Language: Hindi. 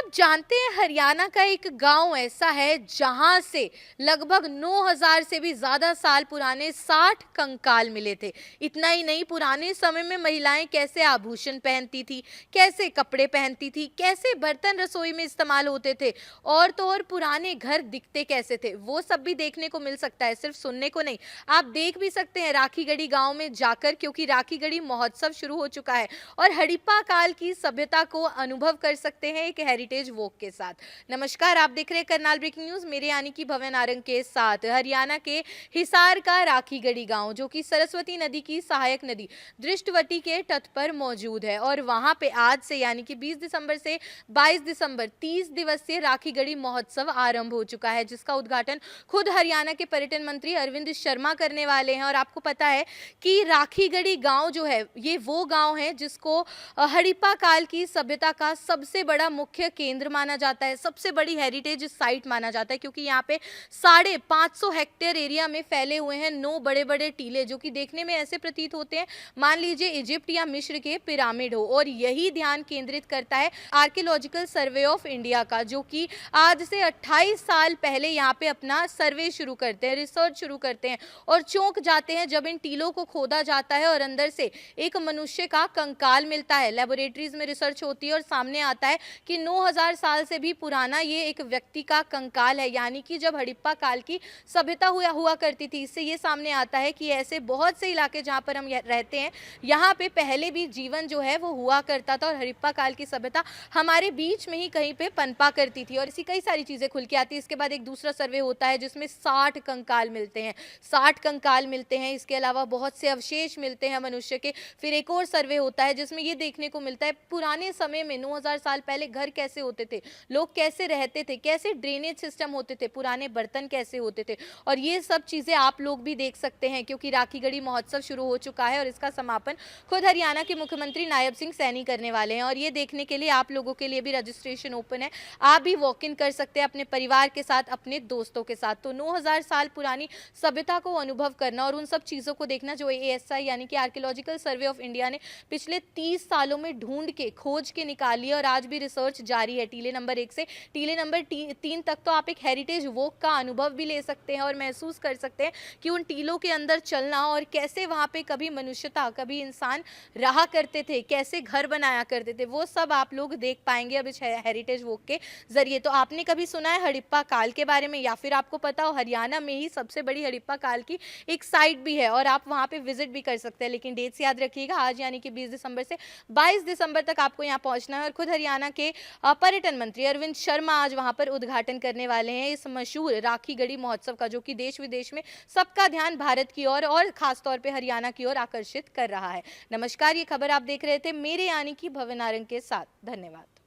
आप जानते हैं हरियाणा का एक गांव ऐसा है जहां से लगभग 9000 से भी ज्यादा साल पुराने 60 कंकाल मिले थे। इतना ही नहीं, पुराने समय में महिलाएं कैसे आभूषण पहनती थी, कैसे कपड़े पहनती थी, कैसे बर्तन रसोई में इस्तेमाल होते थे और तो और पुराने घर दिखते कैसे थे, वो सब भी देखने को मिल सकता है। सिर्फ सुनने को नहीं, आप देख भी सकते हैं राखीगढ़ी गांव में जाकर, क्योंकि राखीगढ़ी महोत्सव शुरू हो चुका है और हड़प्पा काल की सभ्यता को अनुभव कर सकते हैं एक हेरिटेज वॉक के साथ। नमस्कार, आप देख रहे हैं करनाल ब्रेकिंग न्यूज, मेरे यानी कि भव्य नारंग के साथ। हरियाणा के हिसार का राखीगढ़ी गांव, जो कि सरस्वती नदी की सहायक नदी दृष्टवती के तट पर मौजूद है, और वहां पे आज से यानी कि 20 दिसंबर से 22 दिसंबर 30 दिवसीय राखीगढ़ी महोत्सव आरंभ हो चुका है, जिसका उद्घाटन खुद हरियाणा के पर्यटन मंत्री अरविंद शर्मा करने वाले हैं। और आपको पता है कि राखीगढ़ी गांव जो है, ये वो गांव है जिसको हड़प्पा काल की सभ्यता का सबसे बड़ा मुख्य केंद्र माना जाता है, सबसे बड़ी हेरिटेज साइट माना जाता है, क्योंकि यहाँ पे 550 हेक्टेयर एरिया में फैले हुए हैं 9 बड़े बड़े टीले, जो कि देखने में ऐसे प्रतीत होते हैं मान लीजिए इजिप्ट या मिस्र के पिरामिड हो। और यही ध्यान केंद्रित करता है आर्कियोलॉजिकल सर्वे ऑफ इंडिया का, जो कि आज से 28 साल पहले यहाँ पे अपना सर्वे शुरू करते हैं, रिसर्च शुरू करते हैं और चौंक जाते हैं जब इन टीलों को खोदा जाता है और अंदर से एक मनुष्य का कंकाल मिलता है। लेबोरेटरीज में रिसर्च होती है और सामने आता है कि 9000 साल से भी पुराना ये एक व्यक्ति का कंकाल है, यानी कि जब हड़प्पा काल की सभ्यता हुआ करती थी। इससे ये सामने आता है कि ऐसे बहुत से इलाके जहाँ पर हम रहते हैं, यहाँ पे पहले भी जीवन जो है वो हुआ करता था और हड़प्पा काल की सभ्यता हमारे बीच में ही कहीं पे पनपा करती थी, और इसी कई सारी चीजें खुल के आती है। इसके बाद एक दूसरा सर्वे होता है जिसमें 60 कंकाल मिलते हैं, 60 कंकाल मिलते हैं। इसके अलावा बहुत से अवशेष मिलते हैं मनुष्य के। फिर एक और सर्वे होता है जिसमें ये देखने को मिलता है पुराने समय में 9000 साल पहले घर कैसे होते थे, लोग कैसे रहते थे, कैसे ड्रेनेज सिस्टम होते थे, पुराने बर्तन कैसे होते थे। और ये सब चीजें आप लोग भी देख सकते हैं, क्योंकि राखीगढ़ी महोत्सव शुरू हो चुका है और इसका समापन खुद हरियाणा के मुख्यमंत्री नायब सिंह सैनी करने वाले हैं। और ये देखने के लिए आप लोगों के लिए भी रजिस्ट्रेशन ओपन है, आप भी वॉक इन कर सकते हैं अपने परिवार के साथ, अपने दोस्तों के साथ। तो 9000 साल पुरानी सभ्यता को अनुभव करना और उन सब चीजों को देखना जो ASI यानी कि आर्कियोलॉजिकल सर्वे ऑफ इंडिया ने पिछले 30 सालों में ढूंढ के खोज के निकाली है, और आज भी रिसर्च जारी है। टीले नंबर 1 से टीले नंबर 3 तक तो आप एक हेरिटेज वॉक का अनुभव भी ले सकते हैं और महसूस कर सकते हैं कि उन टीलों के अंदर चलना और कैसे वहां पे कभी मनुष्यता, कभी इंसान रहा करते थे, कैसे घर बनाया करते थे, वो सब आप लोग देख पाएंगे अब इस हेरिटेज वॉक के जरिए। तो आपने कभी सुना है हड़प्पा काल के बारे में, या फिर आपको पता हो हरियाणा में ही सबसे बड़ी हड़प्पा काल की एक साइट भी है और आप वहां पे विजिट भी कर सकते हैं। लेकिन डेट्स याद रखिएगा, आज यानी कि 20 दिसंबर से 22 दिसंबर तक आपको यहाँ पहुंचना है, और खुद हरियाणा के पर्यटन मंत्री अरविंद शर्मा आज वहां पर उद्घाटन करने वाले हैं इस मशहूर राखीगढ़ी महोत्सव का, जो कि देश विदेश में सबका ध्यान भारत की ओर और खासतौर पर हरियाणा की ओर आकर्षित कर रहा है। नमस्कार, ये खबर आप देख रहे थे मेरे यानी कि भव्य नारंग के साथ। धन्यवाद।